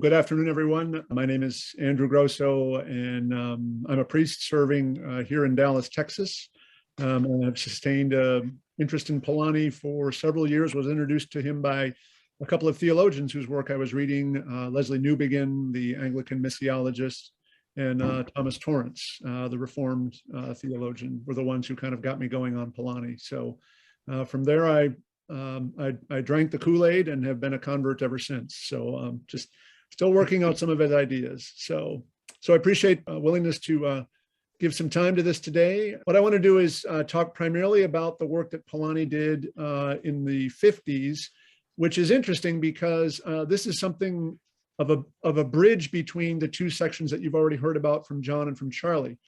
Good afternoon, everyone. My name is Andrew Grosso, and I'm a priest serving here in Dallas, Texas. And I've sustained an interest in Polanyi for several years. Was introduced to him by a couple of theologians whose work I was reading, Leslie Newbigin, the Anglican missiologist, and Thomas Torrance, the Reformed theologian, were the ones who kind of got me going on Polanyi. So from there, I drank the Kool-Aid and have been a convert ever since. So just still working out some of his ideas. So I appreciate willingness to give some time to this today. What I want to do is talk primarily about the work that Polanyi did in the 50s, which is interesting because this is something of a bridge between the two sections that you've already heard about from John and from Charlie.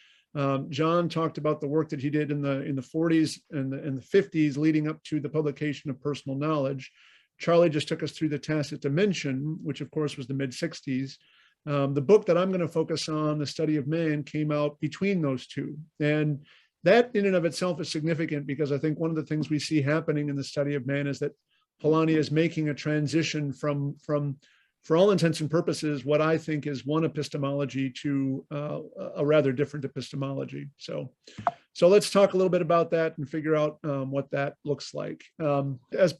John talked about the work that he did in the 40s and the 50s leading up to the publication of Personal Knowledge. Charlie just took us through the tacit dimension, which of course was the mid-60s. The book that I'm going to focus on, The Study of Man, came out between those two. And that in and of itself is significant because I think one of the things we see happening in The Study of Man is that Polanyi is making a transition from for all intents and purposes, what I think is one epistemology to a rather different epistemology. So let's talk a little bit about that and figure out what that looks like. As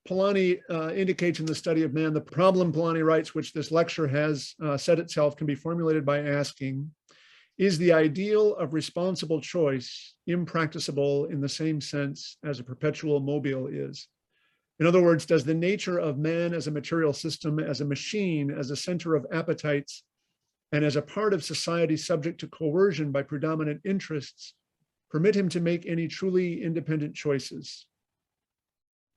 Polanyi indicates in The Study of Man, the problem, Polanyi writes, which this lecture has set itself, can be formulated by asking, is the ideal of responsible choice impracticable in the same sense as a perpetual mobile is? In other words, does the nature of man as a material system, as a machine, as a center of appetites, and as a part of society subject to coercion by predominant interests, permit him to make any truly independent choices?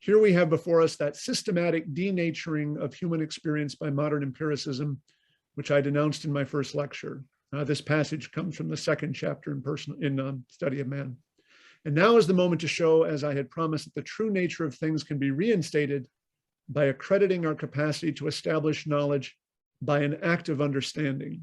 Here we have before us that systematic denaturing of human experience by modern empiricism, which I denounced in my first lecture. This passage comes from the second chapter in Study of Man. And now is the moment to show, as I had promised, that the true nature of things can be reinstated by accrediting our capacity to establish knowledge by an active understanding.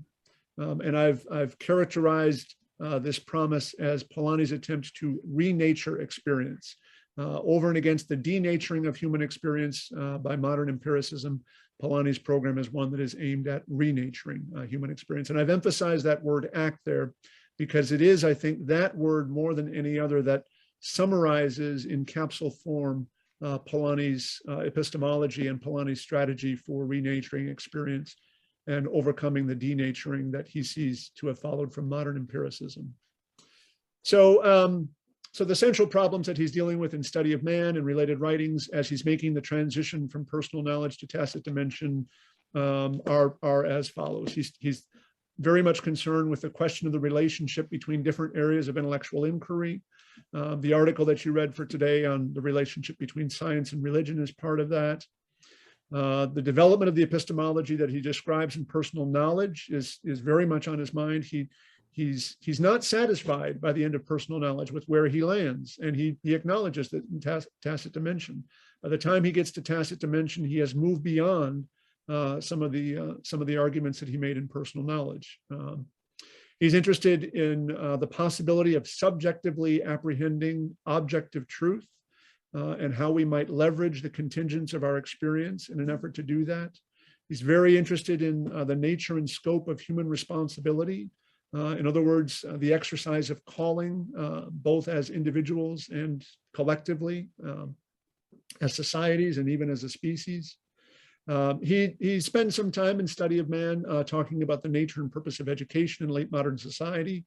And I've characterized this promise as Polanyi's attempt to renature experience. Over and against the denaturing of human experience by modern empiricism, Polanyi's program is one that is aimed at renaturing human experience. And I've emphasized that word act there because it is, I think, that word more than any other that summarizes in capsule form Polanyi's epistemology and Polanyi's strategy for renaturing experience and overcoming the denaturing that he sees to have followed from modern empiricism. So the central problems that he's dealing with in Study of Man and related writings as he's making the transition from personal knowledge to tacit dimension are as follows. He's very much concerned with the question of the relationship between different areas of intellectual inquiry. The article that you read for today on the relationship between science and religion is part of that. The development of the epistemology that he describes in Personal Knowledge is very much on his mind. He's not satisfied by the end of Personal Knowledge with where he lands, and he acknowledges that in tacit dimension. By the time he gets to tacit dimension, he has moved beyond some of the arguments that he made in Personal Knowledge. He's interested in the possibility of subjectively apprehending objective truth and how we might leverage the contingents of our experience in an effort to do that. He's very interested in the nature and scope of human responsibility. In other words, the exercise of calling, both as individuals and collectively, as societies and even as a species. He spends some time in Study of Man talking about the nature and purpose of education in late modern society.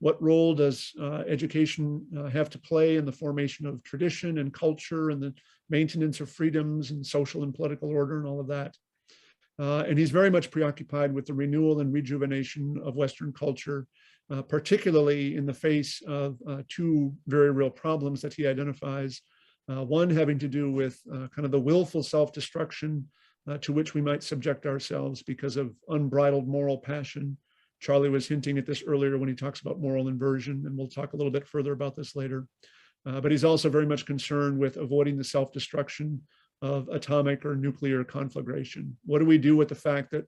What role does education have to play in the formation of tradition and culture and the maintenance of freedoms and social and political order and all of that? And he's very much preoccupied with the renewal and rejuvenation of Western culture, particularly in the face of two very real problems that he identifies. One having to do with kind of the willful self-destruction to which we might subject ourselves because of unbridled moral passion. Charlie was hinting at this earlier when he talks about moral inversion, and we'll talk a little bit further about this later. But he's also very much concerned with avoiding the self-destruction of atomic or nuclear conflagration. What do we do with the fact that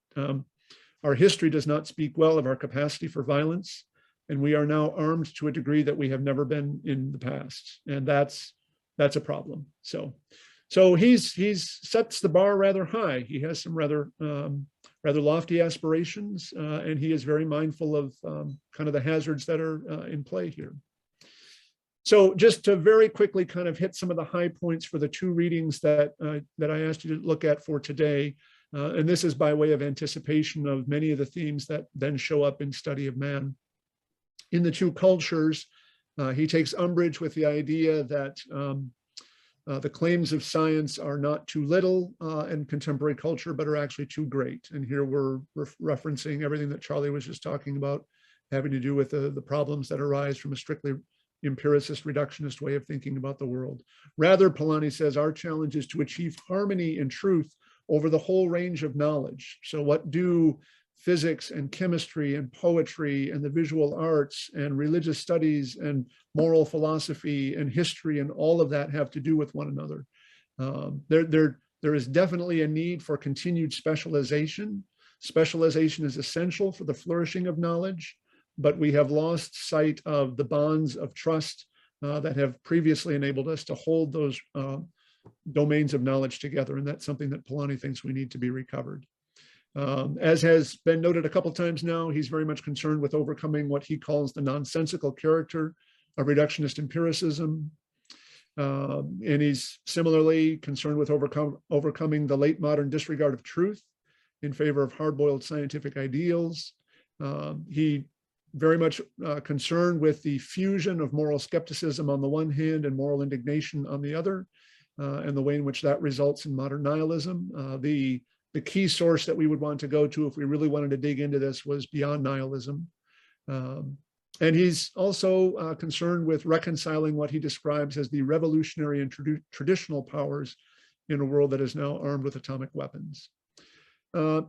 our history does not speak well of our capacity for violence, and we are now armed to a degree that we have never been in the past, and that's a problem. So he's sets the bar rather high. He has some rather rather lofty aspirations, and he is very mindful of kind of the hazards that are in play here. So just to very quickly kind of hit some of the high points for the two readings that I asked you to look at for today, and this is by way of anticipation of many of the themes that then show up in Study of Man. In the two cultures, he takes umbrage with the idea that the claims of science are not too little in contemporary culture, but are actually too great. And here we're referencing everything that Charlie was just talking about, having to do with the problems that arise from a strictly empiricist, reductionist way of thinking about the world. Rather, Polanyi says, our challenge is to achieve harmony and truth over the whole range of knowledge. So what do physics and chemistry and poetry and the visual arts and religious studies and moral philosophy and history and all of that have to do with one another? There is definitely a need for continued specialization. Specialization is essential for the flourishing of knowledge, but we have lost sight of the bonds of trust that have previously enabled us to hold those domains of knowledge together. And that's something that Polanyi thinks we need to be recovered. As has been noted a couple times now, he's very much concerned with overcoming what he calls the nonsensical character of reductionist empiricism. And he's similarly concerned with overcoming the late modern disregard of truth in favor of hard-boiled scientific ideals. He very much concerned with the fusion of moral skepticism on the one hand and moral indignation on the other, and the way in which that results in modern nihilism. The key source that we would want to go to if we really wanted to dig into this was beyond nihilism. And he's also concerned with reconciling what he describes as the revolutionary and traditional powers in a world that is now armed with atomic weapons.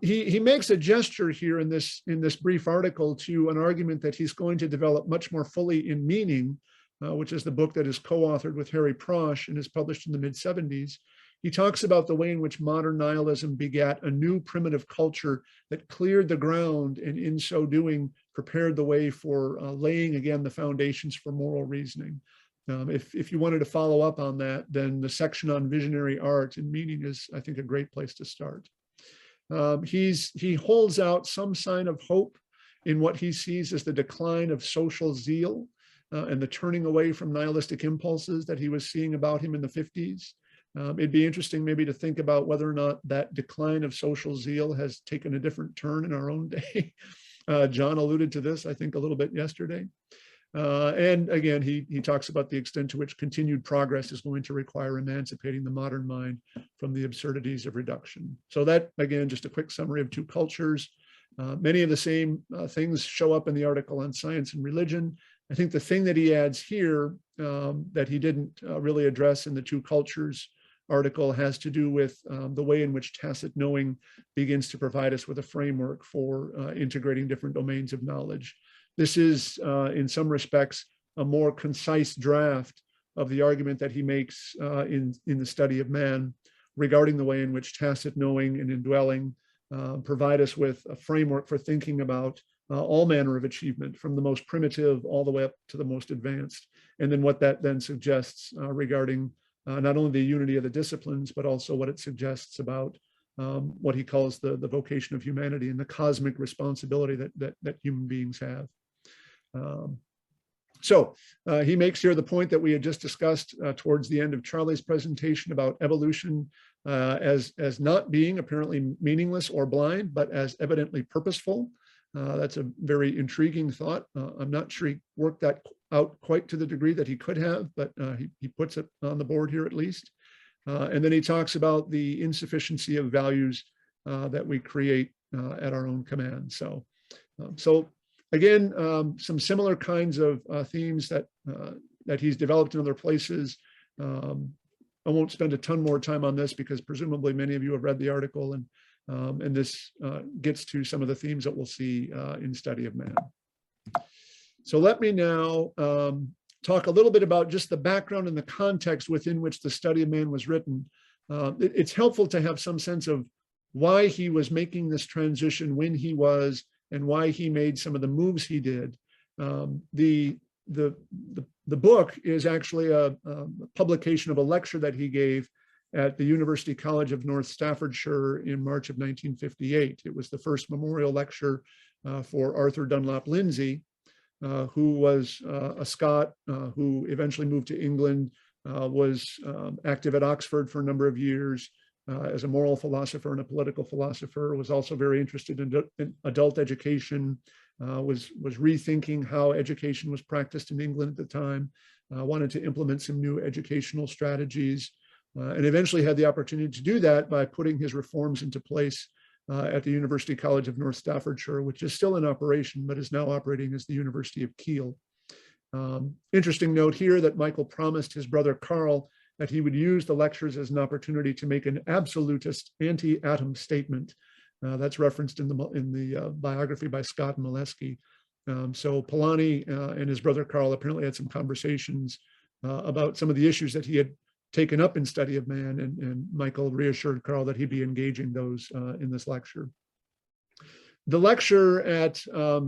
He makes a gesture here in this brief article to an argument that he's going to develop much more fully in Meaning, which is the book that is co-authored with Harry Prosch and is published in the mid-70s. He talks about the way in which modern nihilism begat a new primitive culture that cleared the ground and in so doing prepared the way for laying again the foundations for moral reasoning. If you wanted to follow up on that, then the section on visionary art and Meaning is, I think, a great place to start. He holds out some sign of hope in what he sees as the decline of social zeal and the turning away from nihilistic impulses that he was seeing about him in the 50s. It'd be interesting maybe to think about whether or not that decline of social zeal has taken a different turn in our own day. John alluded to this, I think, a little bit yesterday. And again, he talks about the extent to which continued progress is going to require emancipating the modern mind from the absurdities of reduction. So that, again, just a quick summary of two cultures. Many of the same things show up in the article on science and religion. I think the thing that he adds here that he didn't really address in the two cultures article has to do with the way in which tacit knowing begins to provide us with a framework for integrating different domains of knowledge. This is, in some respects, a more concise draft of the argument that he makes in the Study of Man regarding the way in which tacit knowing and indwelling provide us with a framework for thinking about all manner of achievement, from the most primitive all the way up to the most advanced, and then what that then suggests regarding not only the unity of the disciplines, but also what it suggests about what he calls the vocation of humanity and the cosmic responsibility that human beings have. So he makes here the point that we had just discussed towards the end of Charlie's presentation about evolution as not being apparently meaningless or blind, but as evidently purposeful. That's a very intriguing thought. I'm not sure he worked that out quite to the degree that he could have, but he puts it on the board here at least. And then he talks about the insufficiency of values that we create at our own command. So again, some similar kinds of themes that he's developed in other places. I won't spend a ton more time on this because presumably many of you have read the article, and this gets to some of the themes that we'll see in Study of Man. So let me now talk a little bit about just the background and the context within which the Study of Man was written. It's helpful to have some sense of why he was making this transition when he was, and why he made some of the moves he did. The book is actually a publication of a lecture that he gave at the University College of North Staffordshire in March of 1958. It was the first memorial lecture for Arthur Dunlop Lindsay, who was a Scot who eventually moved to England, was active at Oxford for a number of years as a moral philosopher and a political philosopher, was also very interested in adult education, was rethinking how education was practiced in England at the time, wanted to implement some new educational strategies, and eventually had the opportunity to do that by putting his reforms into place at the University College of North Staffordshire, which is still in operation, but is now operating as the University of Kiel. Interesting note here that Michael promised his brother Carl that he would use the lectures as an opportunity to make an absolutist anti-atom statement. That's referenced in the biography by Scott and Molesky. So Polanyi and his brother Carl apparently had some conversations about some of the issues that he had taken up in Study of Man, and Michael reassured Carl that he'd be engaging those in this lecture. The lecture at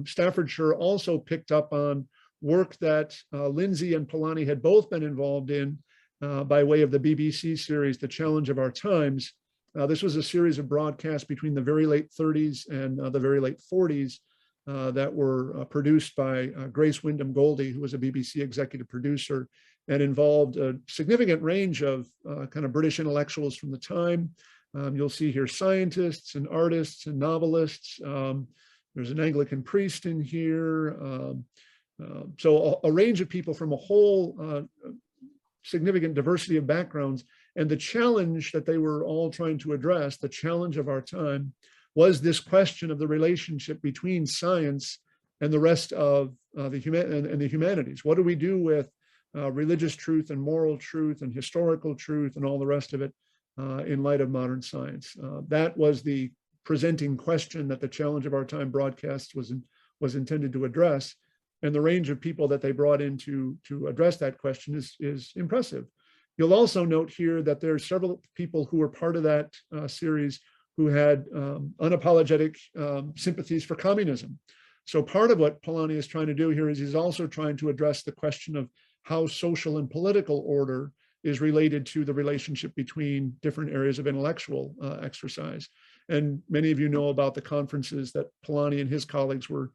Staffordshire also picked up on work that Lindsay and Polanyi had both been involved in by way of the BBC series, The Challenge of Our Times. This was a series of broadcasts between the very late 30s and the very late 40s that were produced by Grace Wyndham Goldie, who was a BBC executive producer, and involved a significant range of kind of British intellectuals from the time. You'll see here scientists and artists and novelists. There's an Anglican priest in here. So a range of people from a whole significant diversity of backgrounds. And the challenge that they were all trying to address, the challenge of our time, was this question of the relationship between science and the rest of the humanities. What do we do with religious truth and moral truth and historical truth and all the rest of it in light of modern science? That was the presenting question that the Challenge of Our Time broadcast was intended to address. And the range of people that they brought in to address that question is impressive. You'll also note here that there are several people who were part of that series who had unapologetic sympathies for communism. So part of what Polanyi is trying to do here is he's also trying to address the question of how social and political order is related to the relationship between different areas of intellectual exercise. And many of you know about the conferences that Polanyi and his colleagues were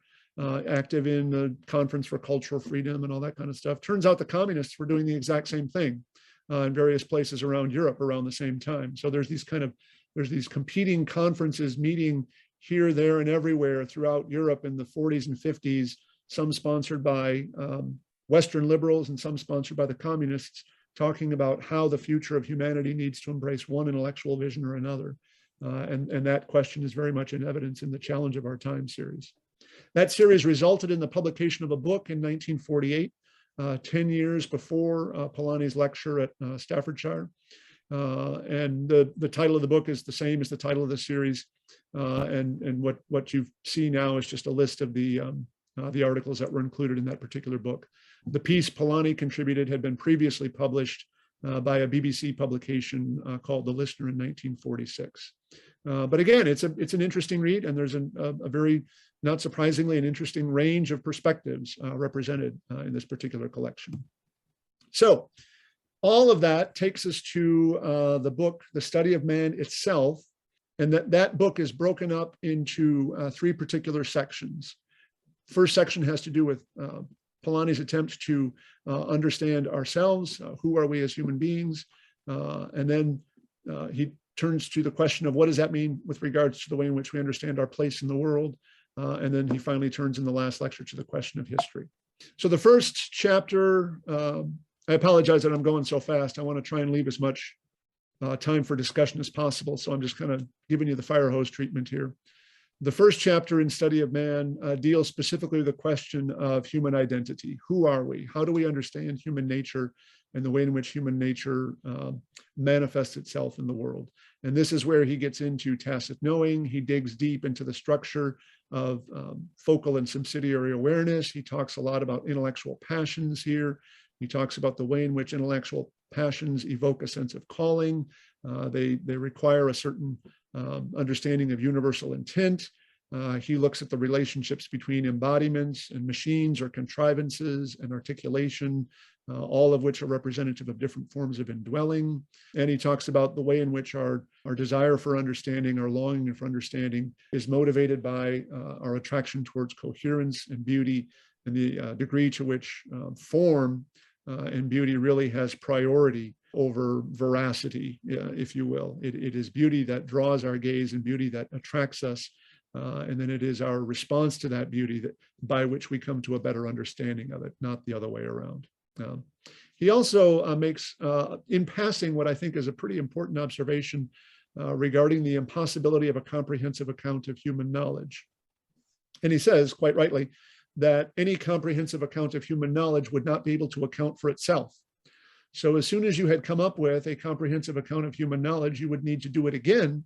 active in, the Conference for Cultural Freedom and all that kind of stuff. Turns out the communists were doing the exact same thing in various places around Europe around the same time. So there's these competing conferences meeting here, there, and everywhere throughout Europe in the 40s and 50s, some sponsored by Western liberals and some sponsored by the communists, talking about how the future of humanity needs to embrace one intellectual vision or another. And that question is very much in evidence in the Challenge of Our Time series. That series resulted in the publication of a book in 1948, 10 years before Polanyi's lecture at Staffordshire. And the title of the book is the same as the title of the series. And what you see now is just a list of the articles that were included in that particular book. The piece Polanyi contributed had been previously published by a BBC publication called The Listener in 1946. But again, it's an interesting read, and there's a very, not surprisingly, an interesting range of perspectives represented in this particular collection. So all of that takes us to the book, The Study of Man itself, and that book is broken up into three particular sections. First section has to do with Polanyi's attempt to understand ourselves, who are we as human beings, and then he turns to the question of what does that mean with regards to the way in which we understand our place in the world, and then he finally turns in the last lecture to the question of history. So the first chapter, I apologize that I'm going so fast. I want to try and leave as much time for discussion as possible, so I'm just kind of giving you the fire hose treatment here. The first chapter in Study of Man deals specifically with the question of human identity. Who are we? How do we understand human nature and the way in which human nature manifests itself in the world? And this is where he gets into tacit knowing. He digs deep into the structure of focal and subsidiary awareness. He talks a lot about intellectual passions here. He talks about the way in which intellectual passions evoke a sense of calling. They require a certain understanding of universal intent. He looks at the relationships between embodiments and machines or contrivances and articulation, all of which are representative of different forms of indwelling. And he talks about the way in which our desire for understanding, our longing for understanding is motivated by our attraction towards coherence and beauty, and the degree to which form and beauty really has priority over veracity, if you will. It is beauty that draws our gaze and beauty that attracts us. And then it is our response to that beauty by which we come to a better understanding of it, not the other way around. He also makes, in passing, what I think is a pretty important observation regarding the impossibility of a comprehensive account of human knowledge. And he says, quite rightly, that any comprehensive account of human knowledge would not be able to account for itself. So as soon as you had come up with a comprehensive account of human knowledge, you would need to do it again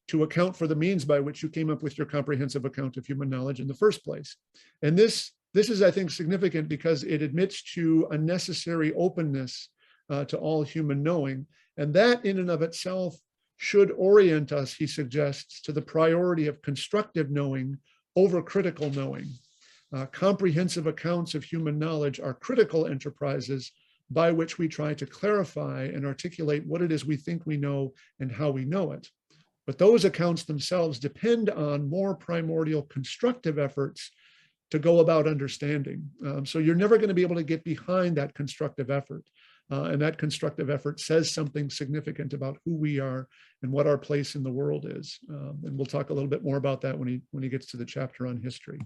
to account for the means by which you came up with your comprehensive account of human knowledge in the first place. And this is, I think, significant because it admits to a necessary openness to all human knowing. And that in and of itself should orient us, he suggests, to the priority of constructive knowing over critical knowing. Comprehensive accounts of human knowledge are critical enterprises by which we try to clarify and articulate what it is we think we know and how we know it. But those accounts themselves depend on more primordial constructive efforts to go about understanding. So you're never going to be able to get behind that constructive effort. And that constructive effort says something significant about who we are and what our place in the world is. And we'll talk a little bit more about that when he gets to the chapter on history.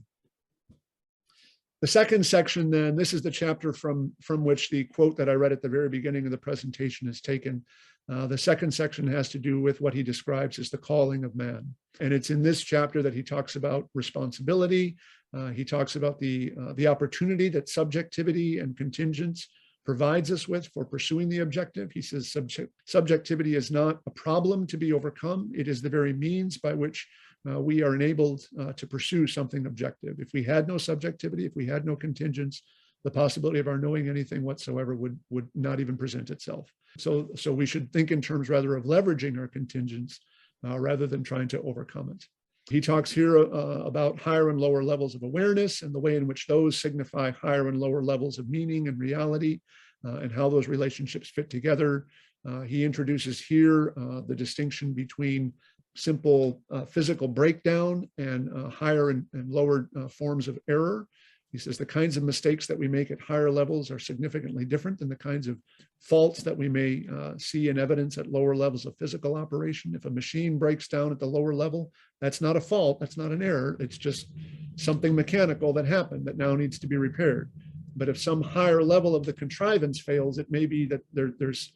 The second section, then, this is the chapter from which the quote that I read at the very beginning of the presentation is taken. The second section has to do with what he describes as the calling of man. And it's in this chapter that he talks about responsibility. He talks about the opportunity that subjectivity and contingence provides us with for pursuing the objective. He says subjectivity is not a problem to be overcome. It is the very means by which we are enabled to pursue something objective. If we had no subjectivity, if we had no contingence, the possibility of our knowing anything whatsoever would not even present itself. So we should think in terms rather of leveraging our contingence rather than trying to overcome it. He talks here about higher and lower levels of awareness and the way in which those signify higher and lower levels of meaning and reality and how those relationships fit together. He introduces here the distinction between simple physical breakdown and higher and lower forms of error. He says the kinds of mistakes that we make at higher levels are significantly different than the kinds of faults that we may see in evidence at lower levels of physical operation. If a machine breaks down at the lower level, that's not a fault, that's not an error, it's just something mechanical that happened that now needs to be repaired. But if some higher level of the contrivance fails, it may be that there's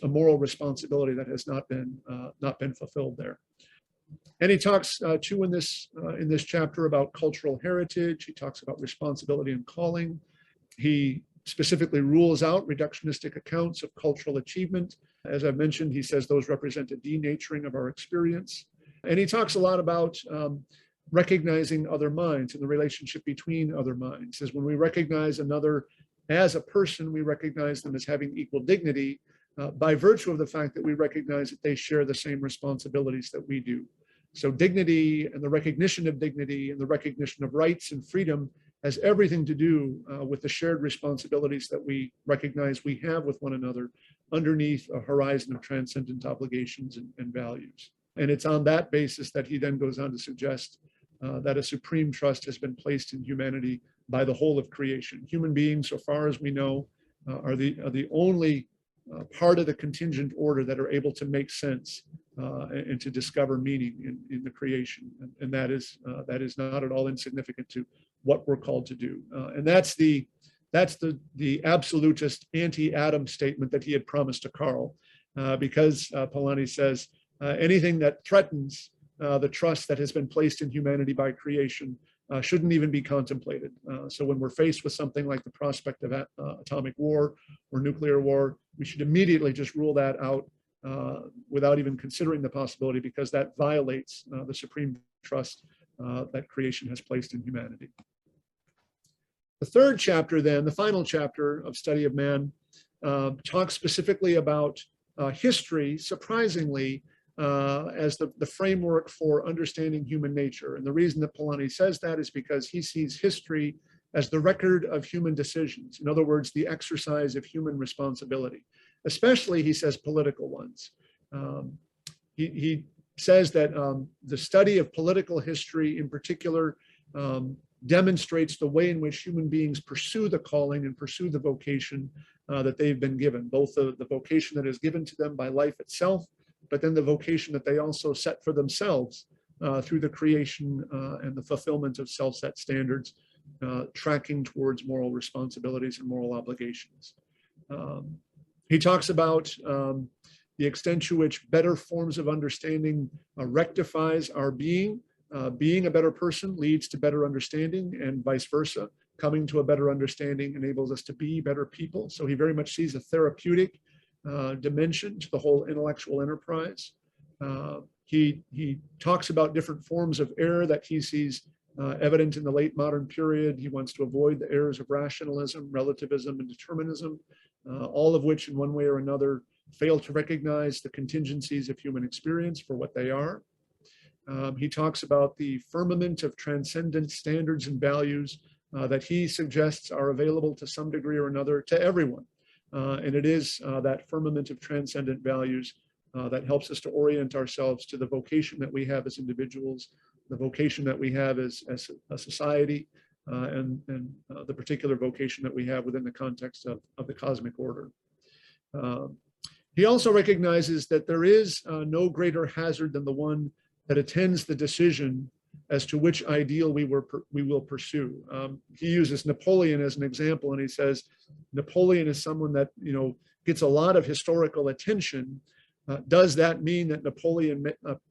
a moral responsibility that has not been fulfilled there. And he talks too in this chapter about cultural heritage. He talks about responsibility and calling. He specifically rules out reductionistic accounts of cultural achievement. As I mentioned, he says those represent a denaturing of our experience. And he talks a lot about recognizing other minds and the relationship between other minds. He says when we recognize another as a person, we recognize them as having equal dignity by virtue of the fact that we recognize that they share the same responsibilities that we do. So dignity and the recognition of dignity and the recognition of rights and freedom has everything to do with the shared responsibilities that we recognize we have with one another underneath a horizon of transcendent obligations and values. And it's on that basis that he then goes on to suggest that a supreme trust has been placed in humanity by the whole of creation. Human beings, so far as we know, are the only part of the contingent order that are able to make sense and to discover meaning in the creation, and that is not at all insignificant to what we're called to do. And that's the absolutist anti-Adam statement that he had promised to Karl, because Polanyi says anything that threatens the trust that has been placed in humanity by creation shouldn't even be contemplated. So when we're faced with something like the prospect of atomic war or nuclear war, we should immediately just rule that out without even considering the possibility, because that violates the supreme trust that creation has placed in humanity. The third chapter then, the final chapter of Study of Man, talks specifically about history, surprisingly, as the framework for understanding human nature. And the reason that Polanyi says that is because he sees history as the record of human decisions. In other words, the exercise of human responsibility, especially, he says, political ones. He says that the study of political history in particular demonstrates the way in which human beings pursue the calling and pursue the vocation that they've been given, both the vocation that is given to them by life itself, but then the vocation that they also set for themselves through the creation and the fulfillment of self-set standards, tracking towards moral responsibilities and moral obligations. He talks about the extent to which better forms of understanding rectifies our being. Being a better person leads to better understanding, and vice versa. Coming to a better understanding enables us to be better people. So he very much sees a therapeutic dimension to the whole intellectual enterprise. He talks about different forms of error that he sees evident in the late modern period. He wants to avoid the errors of rationalism, relativism, and determinism, all of which in one way or another fail to recognize the contingencies of human experience for what they are. He talks about the firmament of transcendent standards and values that he suggests are available to some degree or another to everyone. And it is that firmament of transcendent values that helps us to orient ourselves to the vocation that we have as individuals, the vocation that we have as a society, and the particular vocation that we have within the context of the cosmic order. He also recognizes that there is no greater hazard than the one that attends the decision as to which ideal we will pursue. He uses Napoleon as an example, and he says Napoleon is someone that gets a lot of historical attention. Does that mean that Napoleon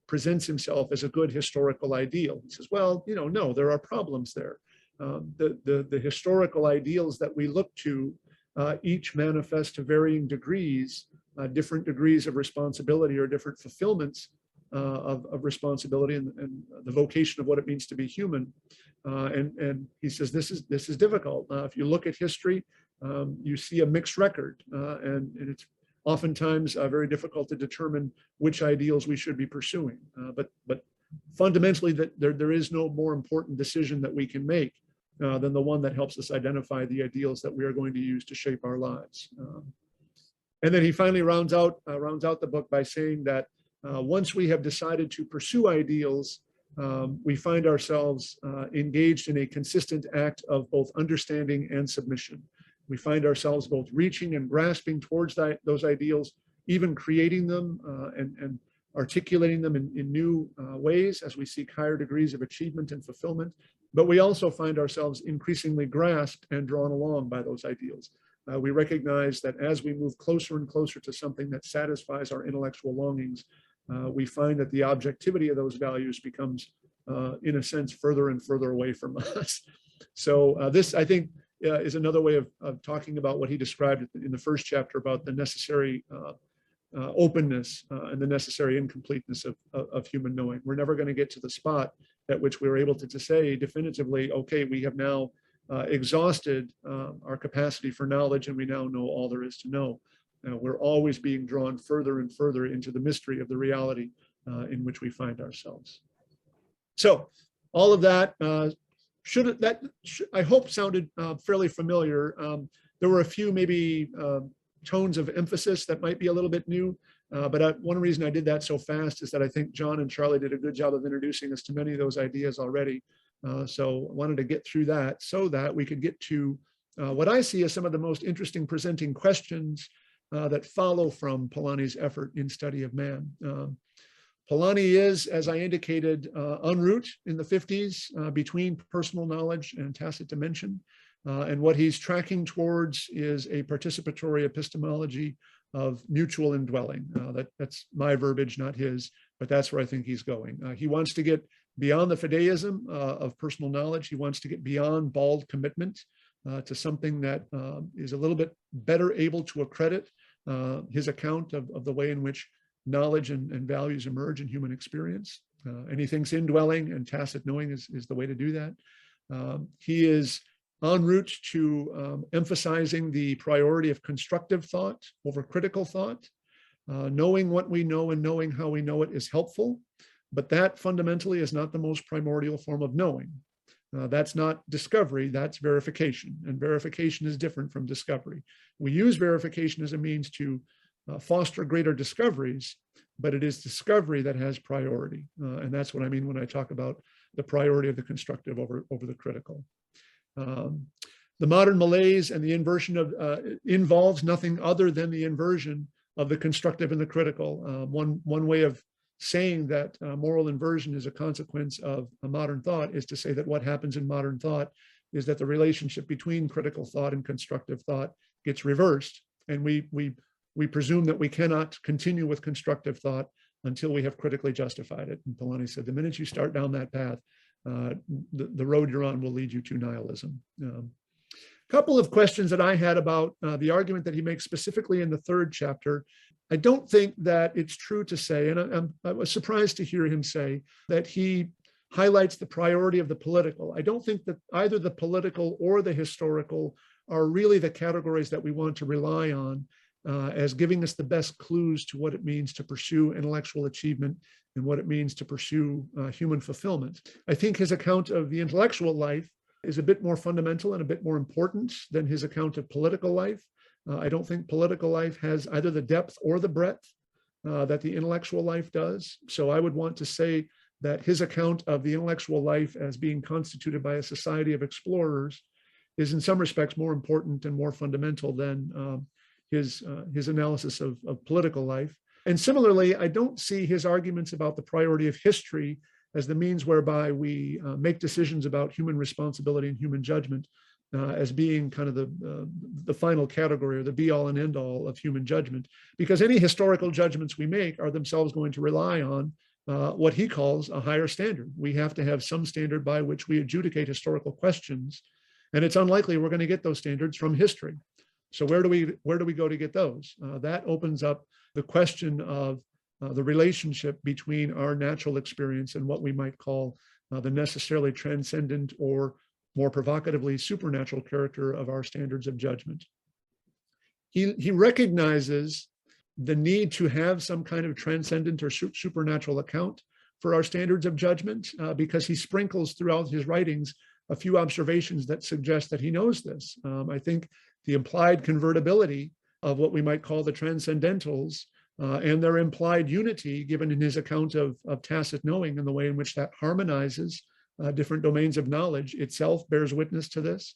presents himself as a good historical ideal? He says, well, no, there are problems there. The historical ideals that we look to each manifest to varying degrees, different degrees of responsibility or different fulfillments of responsibility and the vocation of what it means to be human. And he says this is difficult. If you look at history, you see a mixed record, and it's oftentimes very difficult to determine which ideals we should be pursuing. But fundamentally, that there is no more important decision that we can make than the one that helps us identify the ideals that we are going to use to shape our lives. And then he finally rounds out the book by saying that once we have decided to pursue ideals, we find ourselves engaged in a consistent act of both understanding and submission. We find ourselves both reaching and grasping towards those ideals, even creating them and articulating them in new ways as we seek higher degrees of achievement and fulfillment. But we also find ourselves increasingly grasped and drawn along by those ideals. We recognize that as we move closer and closer to something that satisfies our intellectual longings, we find that the objectivity of those values becomes, in a sense, further and further away from us. So this, I think, is another way of talking about what he described in the first chapter about the necessary openness and the necessary incompleteness of human knowing. We're never going to get to the spot at which we're able to say definitively, okay, we have now exhausted our capacity for knowledge and we now know all there is to know. We're always being drawn further and further into the mystery of the reality in which we find ourselves. So all of that, I hope sounded fairly familiar. There were a few maybe tones of emphasis that might be a little bit new, but one reason I did that so fast is that I think John and Charlie did a good job of introducing us to many of those ideas already. So I wanted to get through that so that we could get to what I see as some of the most interesting presenting questions that follow from Polanyi's effort in study of man. Polanyi is, as I indicated, en route in the 50s between personal knowledge and tacit dimension. And what he's tracking towards is a participatory epistemology of mutual indwelling. That's my verbiage, not his, but that's where I think he's going. He wants to get beyond the fideism of personal knowledge. He wants to get beyond bald commitment to something that is a little bit better able to accredit his account of the way in which knowledge and values emerge in human experience. And he thinks indwelling and tacit knowing is the way to do that. He is en route to emphasizing the priority of constructive thought over critical thought. Knowing what we know and knowing how we know it is helpful, but that fundamentally is not the most primordial form of knowing. That's not discovery, that's verification. And verification is different from discovery. We use verification as a means to foster greater discoveries, but it is discovery that has priority. And that's what I mean when I talk about the priority of the constructive over the critical. The modern malaise and the inversion of involves nothing other than the inversion of the constructive and the critical. One way of saying that moral inversion is a consequence of a modern thought is to say that what happens in modern thought is that the relationship between critical thought and constructive thought gets reversed. And we presume that we cannot continue with constructive thought until we have critically justified it. And Polanyi said, the minute you start down that path, the road you're on will lead you to nihilism. Couple of questions that I had about the argument that he makes specifically in the third chapter. I don't think that it's true to say, and I was surprised to hear him say that he highlights the priority of the political. I don't think that either the political or the historical are really the categories that we want to rely on as giving us the best clues to what it means to pursue intellectual achievement and what it means to pursue human fulfillment. I think his account of the intellectual life is a bit more fundamental and a bit more important than his account of political life. I don't think political life has either the depth or the breadth that the intellectual life does. So I would want to say that his account of the intellectual life as being constituted by a society of explorers is in some respects more important and more fundamental than his analysis of political life. And similarly, I don't see his arguments about the priority of history as the means whereby we make decisions about human responsibility and human judgment as being kind of the final category or the be all and end all of human judgment, because any historical judgments we make are themselves going to rely on what he calls a higher standard. We have to have some standard by which we adjudicate historical questions, and it's unlikely we're going to get those standards from history. So where do we go to get those? That opens up the question of the relationship between our natural experience and what we might call the necessarily transcendent or more provocatively supernatural character of our standards of judgment. He recognizes the need to have some kind of transcendent or supernatural account for our standards of judgment because he sprinkles throughout his writings a few observations that suggest that he knows this. I think the implied convertibility of what we might call the transcendentals and their implied unity given in his account of tacit knowing and the way in which that harmonizes different domains of knowledge itself bears witness to this.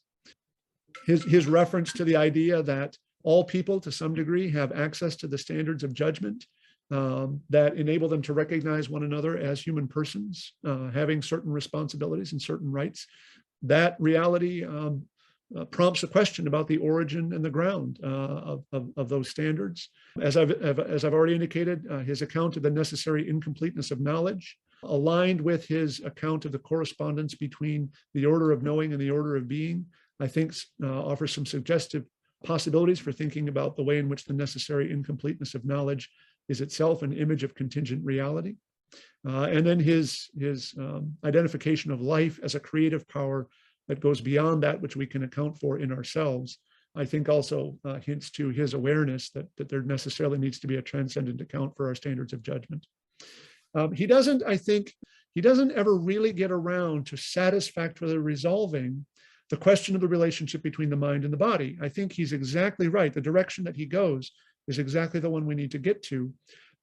His reference to the idea that all people to some degree have access to the standards of judgment that enable them to recognize one another as human persons, having certain responsibilities and certain rights. That reality prompts a question about the origin and the ground of those standards. As I've already indicated, his account of the necessary incompleteness of knowledge, aligned with his account of the correspondence between the order of knowing and the order of being, I think offers some suggestive possibilities for thinking about the way in which the necessary incompleteness of knowledge is itself an image of contingent reality. And then his identification of life as a creative power that goes beyond that which we can account for in ourselves, I think also hints to his awareness that there necessarily needs to be a transcendent account for our standards of judgment. He doesn't ever really get around to satisfactorily resolving the question of the relationship between the mind and the body. I think he's exactly right. The direction that he goes is exactly the one we need to get to.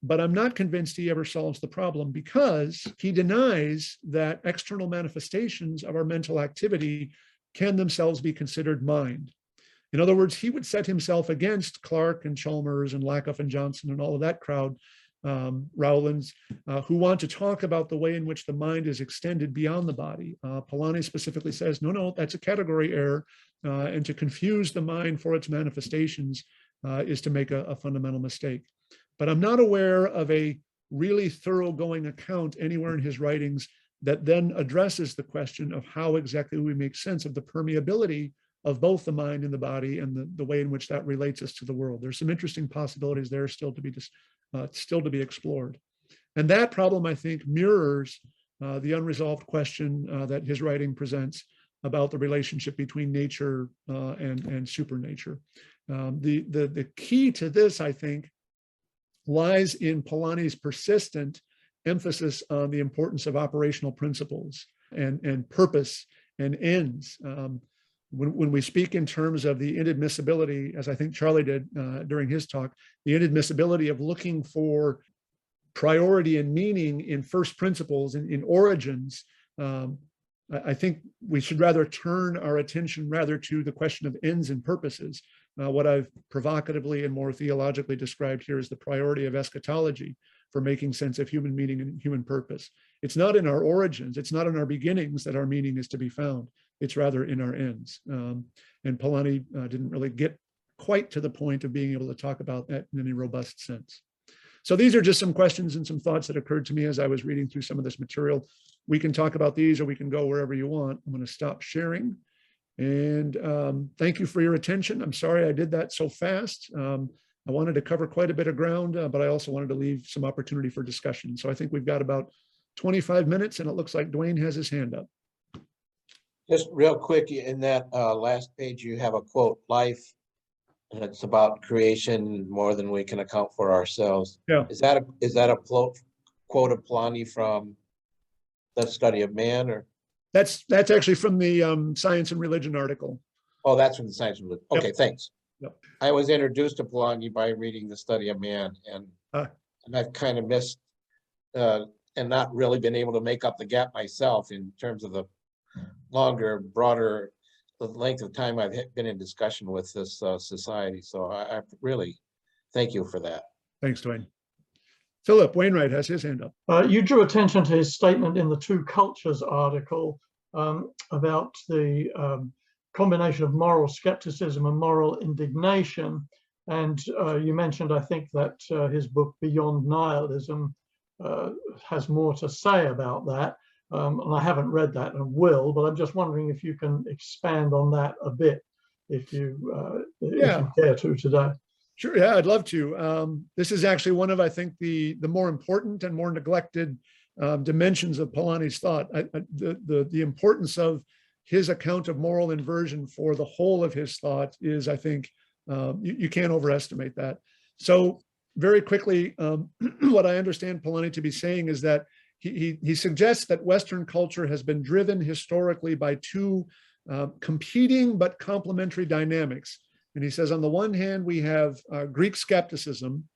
But I'm not convinced he ever solves the problem because he denies that external manifestations of our mental activity can themselves be considered mind. In other words, he would set himself against Clark and Chalmers and Lakoff and Johnson and all of that crowd, Rowlands, who want to talk about the way in which the mind is extended beyond the body. Polanyi specifically says, no, that's a category error, and to confuse the mind for its manifestations is to make a fundamental mistake. But I'm not aware of a really thoroughgoing account anywhere in his writings that then addresses the question of how exactly we make sense of the permeability of both the mind and the body and the way in which that relates us to the world. There's some interesting possibilities there still to be explored. And that problem, I think, mirrors the unresolved question that his writing presents about the relationship between nature and supernature. The key to this, I think, lies in Polanyi's persistent emphasis on the importance of operational principles and purpose and ends. When we speak in terms of the inadmissibility, as I think Charlie did during his talk, the inadmissibility of looking for priority and meaning in first principles, in origins, I think we should rather turn our attention rather to the question of ends and purposes. What I've provocatively and more theologically described here is the priority of eschatology for making sense of human meaning and human purpose. It's not in our origins, it's not in our beginnings that our meaning is to be found. It's rather in our ends. And Polanyi didn't really get quite to the point of being able to talk about that in any robust sense. So these are just some questions and some thoughts that occurred to me as I was reading through some of this material. We can talk about these or we can go wherever you want. I'm going to stop sharing. And thank you for your attention. I'm sorry I did that so fast. I wanted to cover quite a bit of ground, but I also wanted to leave some opportunity for discussion. So I think we've got about 25 minutes and it looks like Dwayne has his hand up. Just real quick, in that last page, you have a quote, life, and it's about creation more than we can account for ourselves. Yeah. Is that a quote of Polanyi from The Study of Man, or? That's actually from the Science and Religion article. Oh, that's from the Science and Religion. Okay, yep. Thanks. Yep. I was introduced to Polanyi by reading The Study of Man, and I've kind of missed and not really been able to make up the gap myself in terms of the longer, broader, the length of time I've been in discussion with this society. So I really thank you for that. Thanks, Dwayne. Philip Wainwright has his hand up. You drew attention to his statement in the Two Cultures article about the combination of moral skepticism and moral indignation. And you mentioned, I think, that his book Beyond Nihilism has more to say about that. And I haven't read that and will, but I'm just wondering if you can expand on that a bit, if you care to today. Sure, yeah, I'd love to. This is actually one of, I think, the more important and more neglected dimensions of Polanyi's thought. The importance of his account of moral inversion for the whole of his thought is, I think, you can't overestimate that. So very quickly, what I understand Polanyi to be saying is that he suggests that Western culture has been driven historically by two competing but complementary dynamics. And he says, on the one hand, we have Greek skepticism.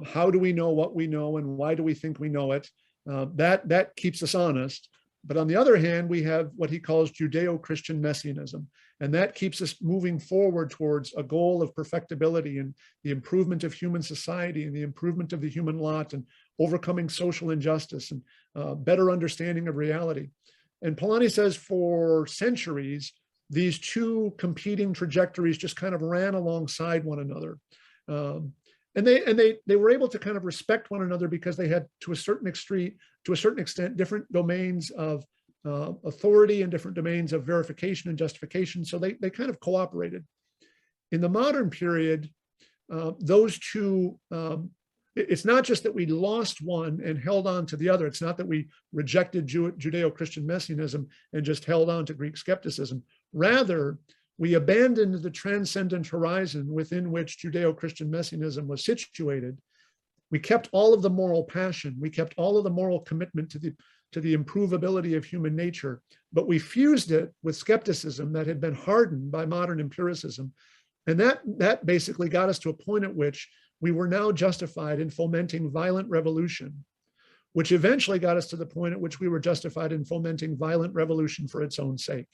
How do we know what we know and why do we think we know it? That keeps us honest. But on the other hand, we have what he calls Judeo-Christian messianism. And that keeps us moving forward towards a goal of perfectibility and the improvement of human society and the improvement of the human lot and overcoming social injustice and better understanding of reality. And Polanyi says for centuries, these two competing trajectories just kind of ran alongside one another. And they were able to kind of respect one another because they had, to a certain extent, different domains of authority and different domains of verification and justification. So they kind of cooperated. In the modern period, those two, it's not just that we lost one and held on to the other. It's not that we rejected Judeo-Christian messianism and just held on to Greek skepticism. Rather, we abandoned the transcendent horizon within which Judeo-Christian messianism was situated. We kept all of the moral passion. We kept all of the moral commitment to the improvability of human nature, but we fused it with skepticism that had been hardened by modern empiricism. And that basically got us to a point at which we were now justified in fomenting violent revolution, which eventually got us to the point at which we were justified in fomenting violent revolution for its own sake.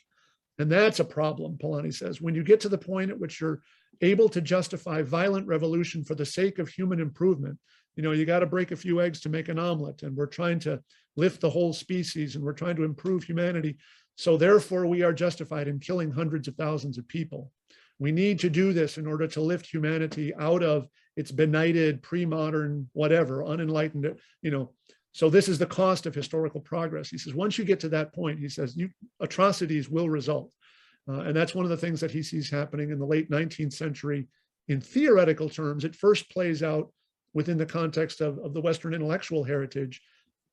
And that's a problem, Polanyi says. When you get to the point at which you're able to justify violent revolution for the sake of human improvement, you got to break a few eggs to make an omelet, and we're trying to lift the whole species and we're trying to improve humanity. So therefore we are justified in killing hundreds of thousands of people. We need to do this in order to lift humanity out of its benighted, pre-modern, whatever, unenlightened, So this is the cost of historical progress. He says, once you get to that point, he says, atrocities will result. And that's one of the things that he sees happening in the late 19th century. In theoretical terms, it first plays out within the context of the Western intellectual heritage,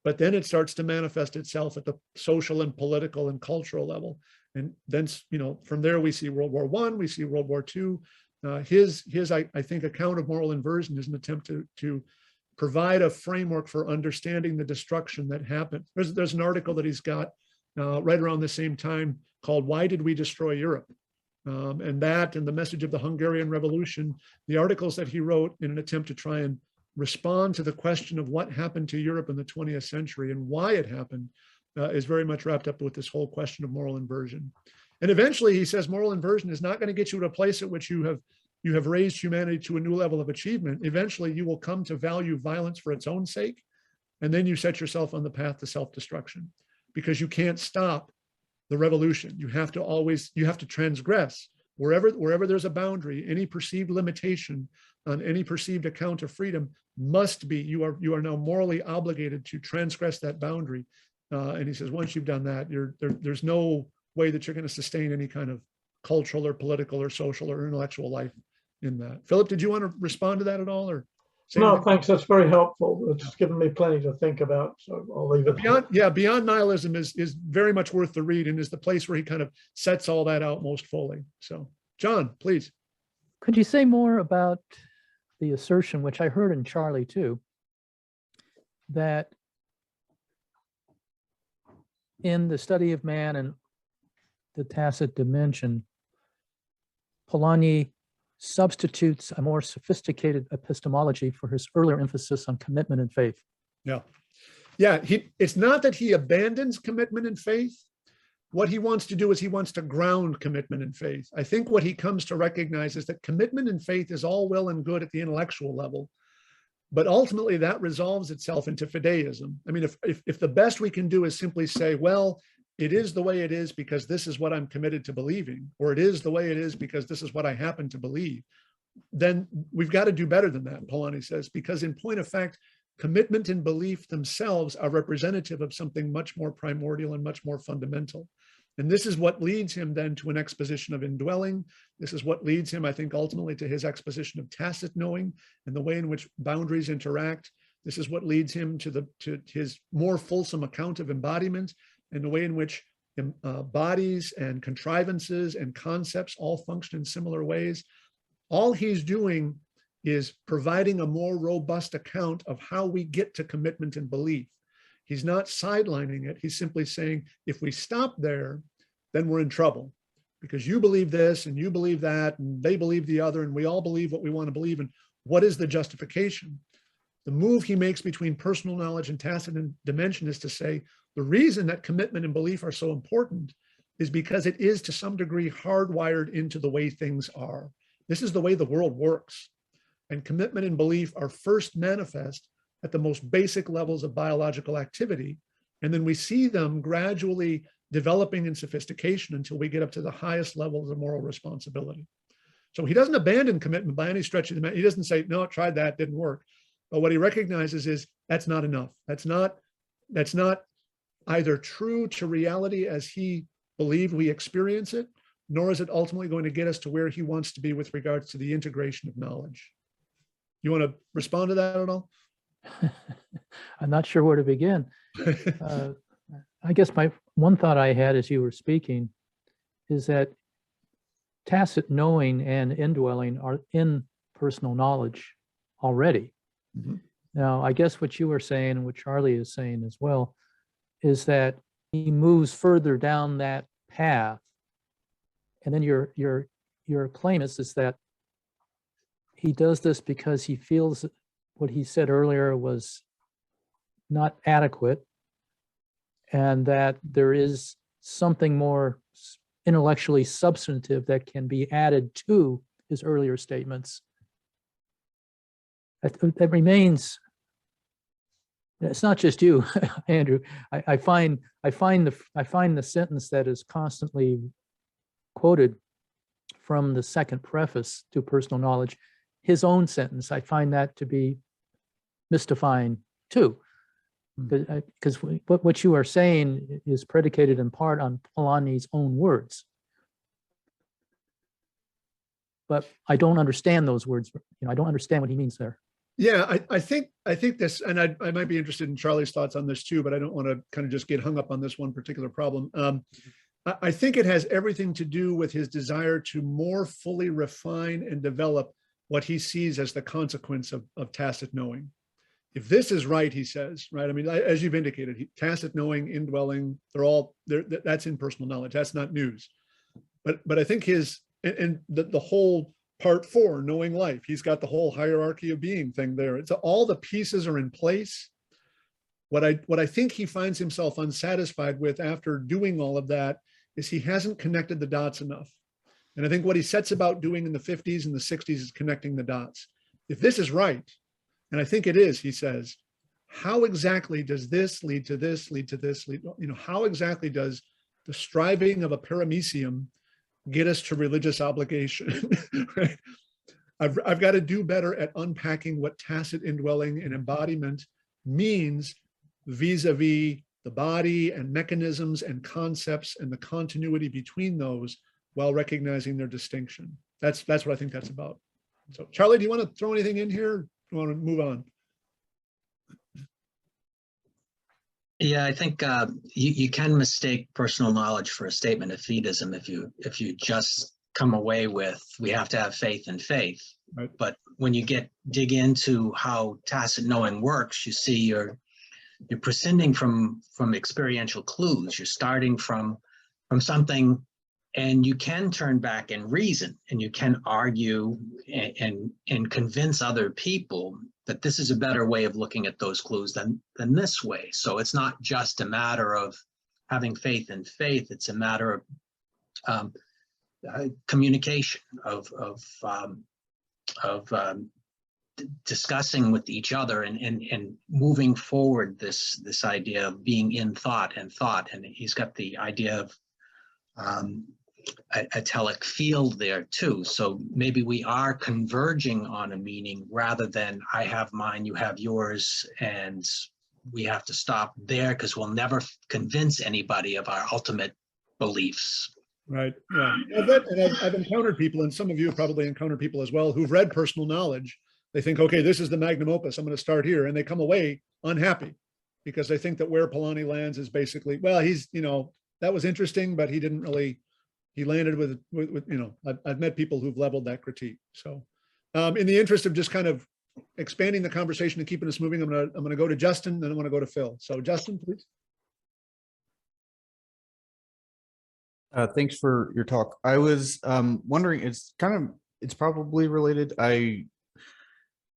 but then it starts to manifest itself at the social and political and cultural level. And then, from there we see World War I, we see World War II. His I think, account of moral inversion is an attempt to provide a framework for understanding the destruction that happened. There's an article that he's got right around the same time called Why Did We Destroy Europe? And that and the message of the Hungarian Revolution, the articles that he wrote in an attempt to try and respond to the question of what happened to Europe in the 20th century and why it happened, is very much wrapped up with this whole question of moral inversion. And eventually he says moral inversion is not going to get you to a place at which you have raised humanity to a new level of achievement. Eventually you will come to value violence for its own sake. And then you set yourself on the path to self-destruction, because you can't stop the revolution. You have to transgress wherever there's a boundary. Any perceived limitation on any perceived account of freedom must be, you are now morally obligated to transgress that boundary. And he says, once you've done that, there's no way that you're going to sustain any kind of cultural or political or social or intellectual life in that. Philip, did you want to respond to that at all, or? No, thanks. That's very helpful. It's given me plenty to think about, so I'll leave it. Beyond Nihilism is very much worth the read, and is the place where he kind of sets all that out most fully. So, John, please. Could you say more about the assertion, which I heard in Charlie too, that in the study of man and the tacit dimension, Polanyi substitutes a more sophisticated epistemology for his earlier emphasis on commitment and faith? Yeah. It's not that he abandons commitment and faith. What he wants to do is he wants to ground commitment and faith. I think what he comes to recognize is that commitment and faith is all well and good at the intellectual level, but ultimately that resolves itself into fideism. I mean, if the best we can do is simply say, well, it is the way it is because this is what I'm committed to believing, or it is the way it is because this is what I happen to believe, then we've got to do better than that, Polanyi says, because in point of fact, commitment and belief themselves are representative of something much more primordial and much more fundamental. And this is what leads him then to an exposition of indwelling. This is what leads him, I think, ultimately to his exposition of tacit knowing and the way in which boundaries interact. This is what leads him to his more fulsome account of embodiment and the way in which bodies and contrivances and concepts all function in similar ways. All he's doing is providing a more robust account of how we get to commitment and belief. He's not sidelining it. He's simply saying, if we stop there, then we're in trouble, because you believe this and you believe that and they believe the other, and we all believe what we want to believe. And what is the justification? The move he makes between personal knowledge and tacit dimension is to say, the reason that commitment and belief are so important is because it is to some degree hardwired into the way things are. This is the way the world works. And commitment and belief are first manifest at the most basic levels of biological activity. And then we see them gradually developing in sophistication until we get up to the highest levels of moral responsibility. So he doesn't abandon commitment by any stretch of the imagination. He doesn't say, no, I tried that, didn't work. But what he recognizes is that's not enough. That's not either true to reality as he believed we experience it, nor is it ultimately going to get us to where he wants to be with regards to the integration of knowledge. You want to respond to that at all? I'm not sure where to begin. I guess my one thought I had as you were speaking is that tacit knowing and indwelling are in personal knowledge already. Mm-hmm. Now, I guess what you were saying and what Charlie is saying as well is that he moves further down that path. And then your claim is that he does this because he feels what he said earlier was not adequate, and that there is something more intellectually substantive that can be added to his earlier statements. That remains. It's not just you, Andrew. I find the sentence that is constantly quoted from the second preface to Personal Knowledge, his own sentence. I find that to be mystifying too, because what you are saying is predicated in part on Polanyi's own words. But I don't understand those words. I don't understand what he means there. Yeah, I think this, and I might be interested in Charlie's thoughts on this too, but I don't want to kind of just get hung up on this one particular problem. I think it has everything to do with his desire to more fully refine and develop what he sees as the consequence of tacit knowing. if this is right, he says, right? I mean, as you've indicated, tacit knowing, indwelling, that's impersonal knowledge. That's not news. But I think the whole part 4, knowing life, he's got the whole hierarchy of being thing there. It's all the pieces are in place. What I think he finds himself unsatisfied with after doing all of that is he hasn't connected the dots enough. And I think what he sets about doing in the 50s and the 60s is connecting the dots. If this is right, and I think it is, he says, how exactly does this lead to this, lead to this, how exactly does the striving of a paramecium get us to religious obligation? Right? I've got to do better at unpacking what tacit indwelling and embodiment means vis-a-vis the body and mechanisms and concepts and the continuity between those while recognizing their distinction. That's what I think that's about. So Charlie, do you want to throw anything in here? Do you want to move on? Yeah, I think you can mistake personal knowledge for a statement of fideism if you just come away with we have to have faith in faith. Right. But when you dig into how tacit knowing works, you see you're prescinding from experiential clues. You're starting from something, and you can turn back and reason, and you can argue and convince other people that this is a better way of looking at those clues than this way. So it's not just a matter of having faith in faith, it's a matter of communication, of discussing with each other and moving forward this idea of being in thought. And he's got the idea of a telic field there too. So maybe we are converging on a meaning rather than I have mine, you have yours, and we have to stop there because we'll never convince anybody of our ultimate beliefs. Right. Yeah. I've encountered people, and some of you have probably encountered people as well, who've read personal knowledge. They think, okay, this is the magnum opus, I'm going to start here. And they come away unhappy because they think that where Polanyi lands is basically, well, he's, that was interesting, but he didn't really, he landed with I've met people who've leveled that critique. So in the interest of just kind of expanding the conversation and keeping us moving, I'm going to go to Justin, then I want to go to Phil. So Justin, please. Thanks for your talk. I was wondering, it's probably related. I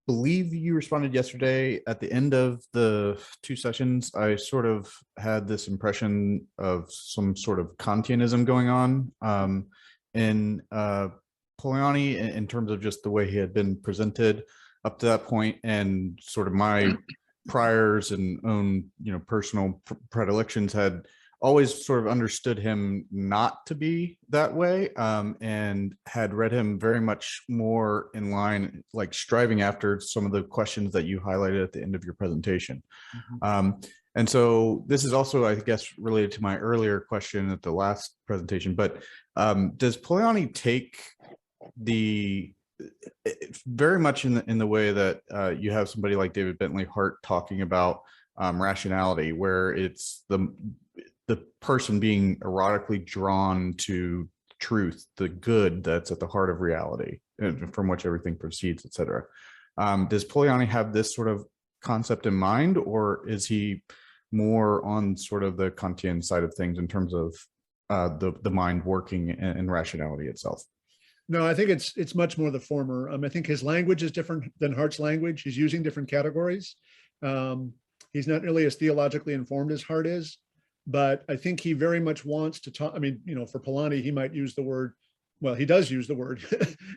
believe you responded yesterday at the end of the 2 sessions. I sort of had this impression of some sort of Kantianism going on in Polanyi in terms of just the way he had been presented up to that point, and sort of my priors and own personal predilections had always sort of understood him not to be that way, and had read him very much more in line, like striving after some of the questions that you highlighted at the end of your presentation. Mm-hmm. And so this is also, I guess, related to my earlier question at the last presentation, but does Polanyi take very much in the way that you have somebody like David Bentley Hart talking about rationality, where it's the person being erotically drawn to truth, the good that's at the heart of reality, from which everything proceeds, etc. Does Polanyi have this sort of concept in mind, or is he more on sort of the Kantian side of things in terms of the mind working and rationality itself? No, I think it's much more the former. I think his language is different than Hart's language. He's using different categories. He's not nearly as theologically informed as Hart is. But I think he very much wants to talk. I mean, for Polanyi, he might use the word, well, he does use the word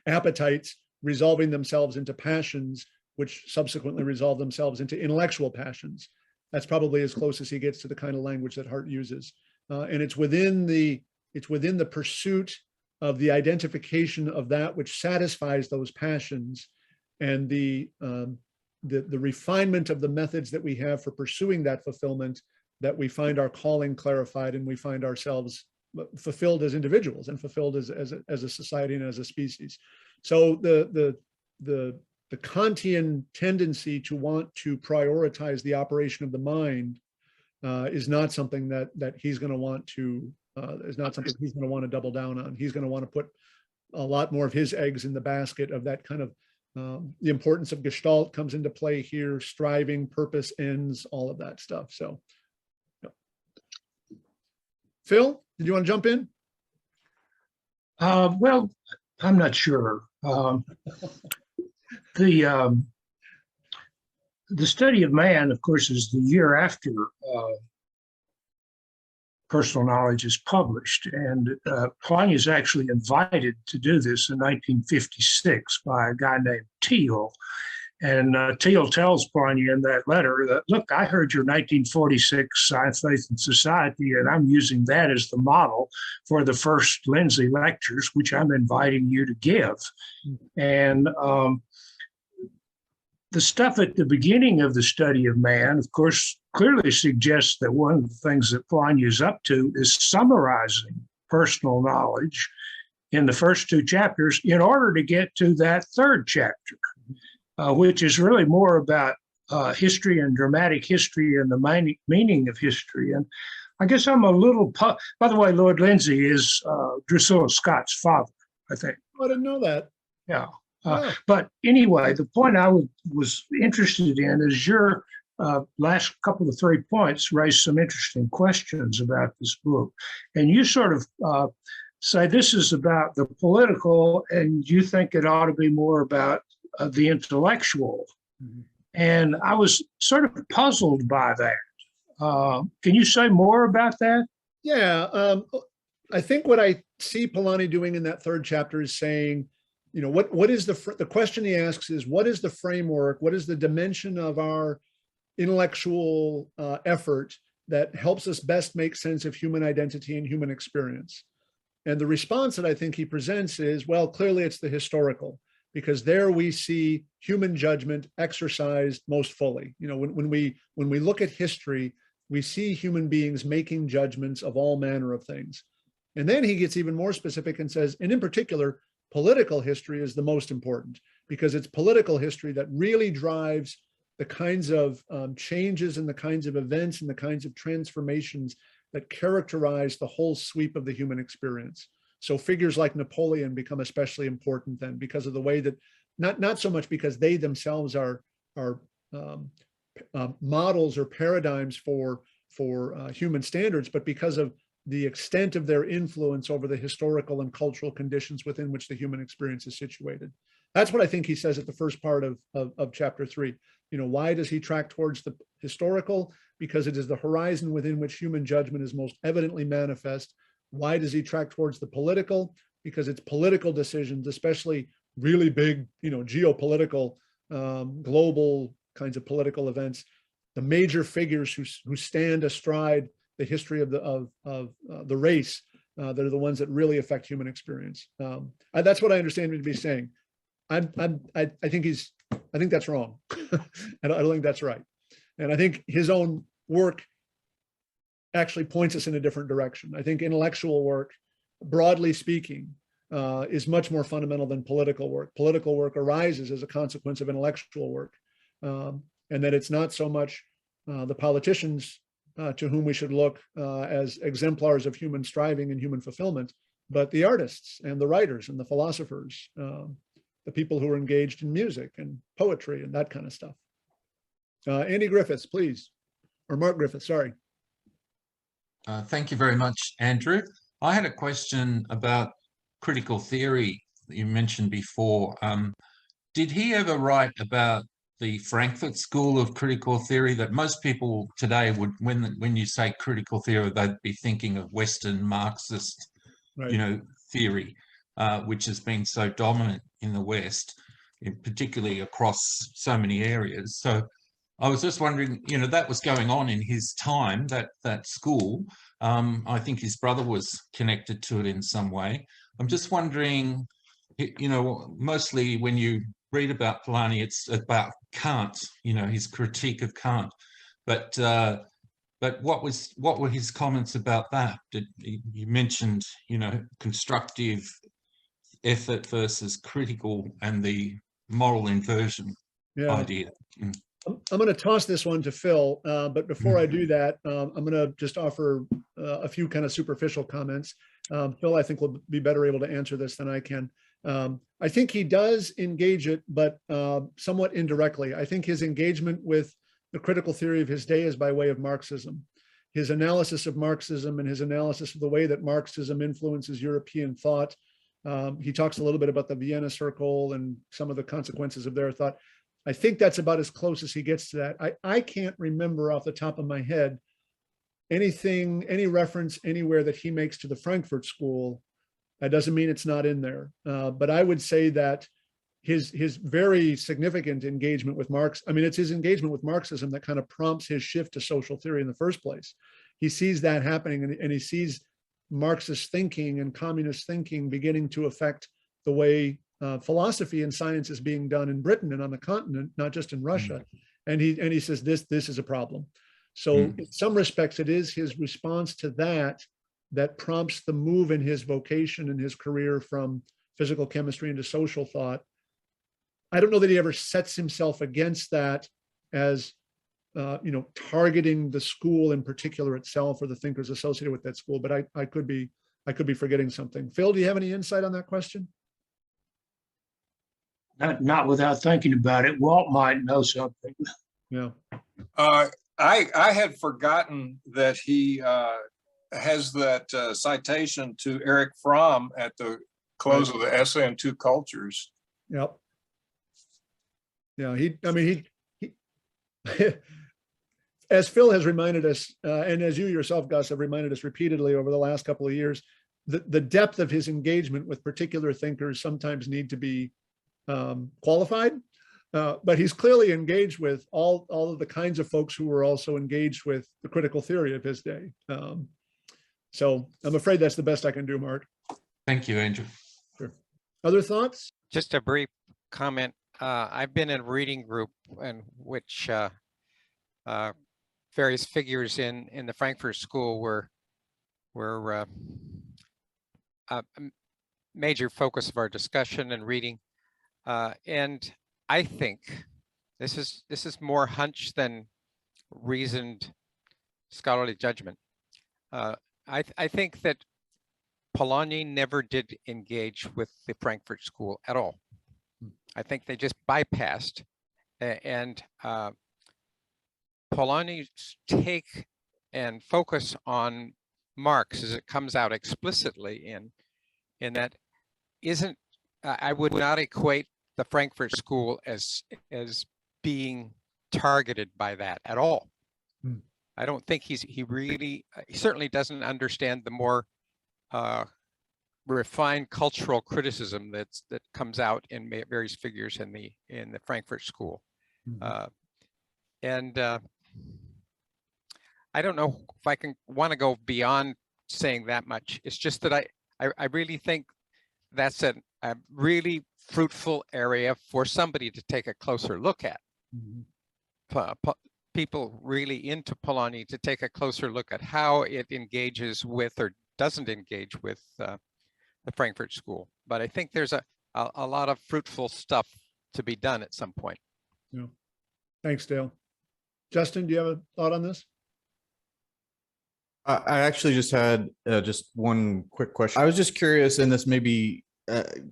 appetites resolving themselves into passions, which subsequently resolve themselves into intellectual passions. That's probably as close as he gets to the kind of language that Hart uses. And it's within the pursuit of the identification of that which satisfies those passions, and the refinement of the methods that we have for pursuing that fulfillment, that we find our calling clarified, and we find ourselves fulfilled as individuals and fulfilled as a society and as a species. So the Kantian tendency to want to prioritize the operation of the mind is not something that he's going to want to double down on. He's going to want to put a lot more of his eggs in the basket of that kind of The importance of Gestalt comes into play here, striving, purpose, ends, all of that stuff. So, yeah. Phil, did you want to jump in? Well, I'm not sure. The study of man, of course, is the year after personal knowledge is published, and Polanyi is actually invited to do this in 1956 by a guy named Thiel. And Thiel tells Polanyi in that letter that, look, I heard your 1946 Science, Faith, and Society, and I'm using that as the model for the first Lindsay lectures, which I'm inviting you to give. And the stuff at the beginning of the study of man, of course, clearly suggests that one of the things that Polanyi is up to is summarizing personal knowledge in the first two chapters in order to get to that third chapter. Which is really more about history and dramatic history and the meaning of history. And I guess I'm a little, by the way, Lord Lindsay is Drusilla Scott's father, I think. I didn't know that. Yeah. But anyway, the point I was interested in is your last couple of 3 points raised some interesting questions about this book. And you sort of say this is about the political, and you think it ought to be more about the intellectual. Mm-hmm. And I was sort of puzzled by that. Can you say more about that? Yeah, I think what I see Polanyi doing in that third chapter is saying, you know, what is the question he asks is, what is the framework? What is the dimension of our intellectual effort that helps us best make sense of human identity and human experience? And the response that I think he presents is, well, clearly it's the historical, because there we see human judgment exercised most fully. You know, when we look at history, we see human beings making judgments of all manner of things. And then he gets even more specific and says, and in particular, political history is the most important, because it's political history that really drives the kinds of changes and the kinds of events and the kinds of transformations that characterize the whole sweep of the human experience. So figures like Napoleon become especially important then, because of the way that, not so much because they themselves are models or paradigms for human standards, but because of the extent of their influence over the historical and cultural conditions within which the human experience is situated. That's what I think he says at the first part of chapter 3. You know, why does he track towards the historical? Because it is the horizon within which human judgment is most evidently manifest. Why does he track towards the political? Because it's political decisions, especially really big, you know, geopolitical, global kinds of political events. The major figures who stand astride the history of the race, that are the ones that really affect human experience. That's what I understand him to be saying. I think that's wrong. I don't think that's right. And I think his own work actually points us in a different direction. I think intellectual work, broadly speaking, is much more fundamental than political work. Political work arises as a consequence of intellectual work, and that it's not so much the politicians to whom we should look as exemplars of human striving and human fulfillment, but the artists and the writers and the philosophers, the people who are engaged in music and poetry and that kind of stuff. Andy Griffiths, please, or Mark Griffiths, sorry. Thank you very much, Andrew. I had a question about critical theory that you mentioned before. Did he ever write about the Frankfurt School of critical theory that most people today would, when you say critical theory, they'd be thinking of Western Marxist, right, you know, theory, which has been so dominant in the West, particularly across so many areas. So I was just wondering, you know, that was going on in his time, that school. I think his brother was connected to it in some way. I'm just wondering, you know, mostly when you read about Polanyi, it's about Kant, you know, his critique of Kant. But what were his comments about that? You mentioned, you know, constructive effort versus critical and the moral inversion idea. I'm going to toss this one to Phil, but before I do that, I'm going to just offer a few kind of superficial comments. Phil, I think, will be better able to answer this than I can. I think he does engage it, but somewhat indirectly. I think his engagement with the critical theory of his day is by way of Marxism. His analysis of Marxism and his analysis of the way that Marxism influences European thought. He talks a little bit about the Vienna Circle and some of the consequences of their thought. I think that's about as close as he gets to that. I can't remember off the top of my head any reference anywhere that he makes to the Frankfurt School. That doesn't mean it's not in there. But I would say that his very significant engagement with Marx, I mean, it's his engagement with Marxism that kind of prompts his shift to social theory in the first place. He sees that happening, and he sees Marxist thinking and communist thinking beginning to affect the way philosophy and science is being done in Britain and on the continent, not just in Russia. And he says, this is a problem. So in some respects, it is his response to that prompts the move in his vocation and his career from physical chemistry into social thought. I don't know that he ever sets himself against that as targeting the school in particular itself or the thinkers associated with that school, but I could be forgetting something. Phil, do you have any insight on that question? Not without thinking about it. Walt might know something. Yeah. I had forgotten that he has that citation to Erich Fromm at the close of the essay on two cultures. Yep. Yeah, he as Phil has reminded us, and as you yourself, Gus, have reminded us repeatedly over the last couple of years, the depth of his engagement with particular thinkers sometimes need to be qualified. But he's clearly engaged with all of the kinds of folks who were also engaged with the critical theory of his day. So I'm afraid that's the best I can do, Mark. Thank you, Andrew. Sure. Other thoughts? Just a brief comment. I've been in a reading group in which various figures in the Frankfurt School were a major focus of our discussion and reading. And I think this is more hunch than reasoned scholarly judgment. I think that Polanyi never did engage with the Frankfurt School at all. I think they just bypassed, and Polanyi's take and focus on Marx, as it comes out explicitly in that, isn't. I would not equate the Frankfurt School as being targeted by that at all. I don't think he certainly doesn't understand the more refined cultural criticism that comes out in various figures in the Frankfurt School. And I don't know if I want to go beyond saying that much. It's just that I really think that's a really fruitful area for somebody to take a closer look at. People really into Polanyi to take a closer look at how it engages with or doesn't engage with the Frankfurt School. But I think there's a lot of fruitful stuff to be done at some point. Yeah. Thanks, Dale. Justin, do you have a thought on this? I actually just had just one quick question. I was just curious, and this may be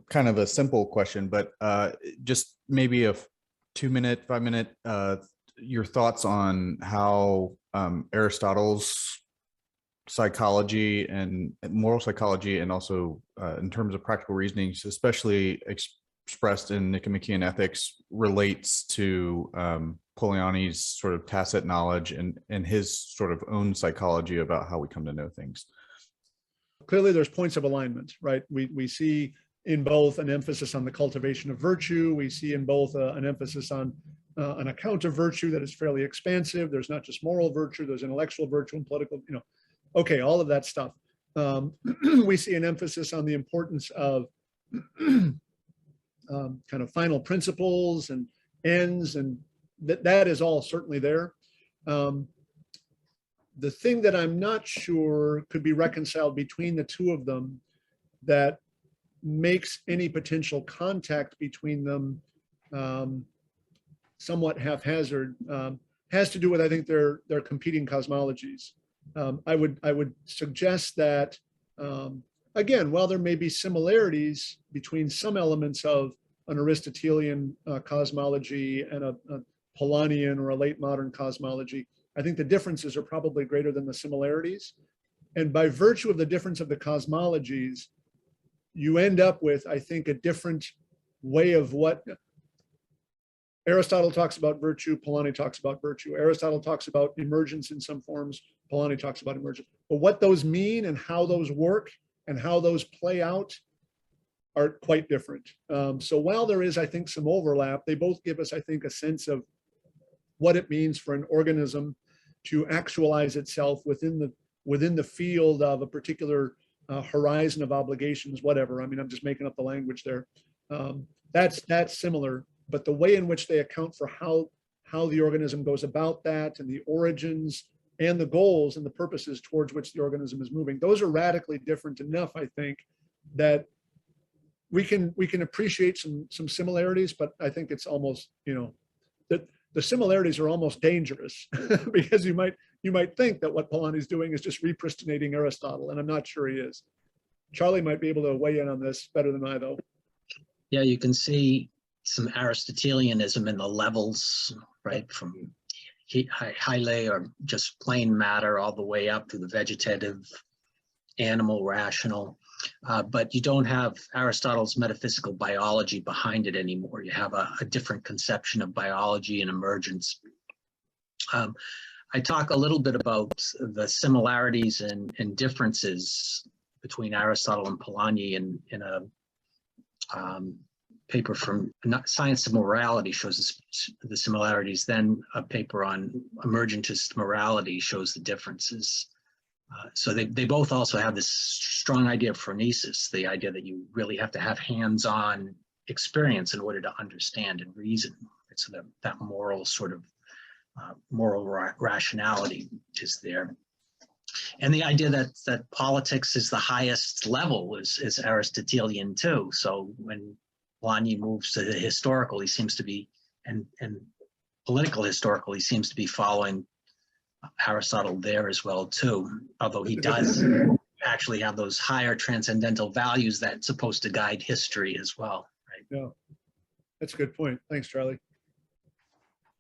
kind of a simple question, but just maybe a 2-minute, 5-minute, your thoughts on how Aristotle's psychology and moral psychology, and also in terms of practical reasonings, especially expressed in Nicomachean Ethics, relates to Polanyi's sort of tacit knowledge and his sort of own psychology about how we come to know things. Clearly, there's points of alignment, right? We see in both an emphasis on the cultivation of virtue. We see in both an emphasis on an account of virtue that is fairly expansive. There's not just moral virtue, there's intellectual virtue and political, okay, all of that stuff. We see an emphasis on the importance of kind of final principles and ends, and that is all certainly there. The thing that I'm not sure could be reconciled between the two of them that makes any potential contact between them somewhat haphazard has to do with, I think, their competing cosmologies. I would suggest that again, while there may be similarities between some elements of an Aristotelian cosmology and a Polanyian or a late modern cosmology, I think the differences are probably greater than the similarities. And by virtue of the difference of the cosmologies, you end up with, I think, a different way of what Aristotle talks about virtue, Polanyi talks about virtue. Aristotle talks about emergence in some forms, Polanyi talks about emergence. But what those mean and how those work and how those play out are quite different. So while there is, I think, some overlap, they both give us, I think, a sense of what it means for an organism to actualize itself within the field of a particular horizon of obligations, whatever. I mean, I'm just making up the language there. That's similar, but the way in which they account for how the organism goes about that and the origins and the goals and the purposes towards which the organism is moving, those are radically different enough, I think, that we can appreciate some similarities, but I think it's almost, that the similarities are almost dangerous because you might think that what Polanyi is doing is just repristinating Aristotle, and I'm not sure he is. Charlie might be able to weigh in on this better than I, though. Yeah, you can see some Aristotelianism in the levels, right, from hyle or just plain matter all the way up to the vegetative, animal, rational. But you don't have Aristotle's metaphysical biology behind it anymore. You have a different conception of biology and emergence. I talk a little bit about the similarities and differences between Aristotle and Polanyi in a paper from Science of Morality shows the similarities. Then a paper on emergentist morality shows the differences. So they both also have this strong idea of phronesis, the idea that you really have to have hands-on experience in order to understand and reason. So that moral sort of moral rationality is there. And the idea that politics is the highest level is Aristotelian too. So when Polanyi moves to the historical, he seems to be, and political historical, he seems to be following Aristotle there as well too, although he does actually have those higher transcendental values that's supposed to guide history as well, right? Yeah, that's a good point. Thanks, Charlie.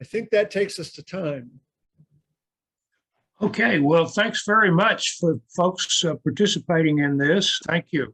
I think that takes us to time. Okay, well, thanks very much for folks participating in this. Thank you.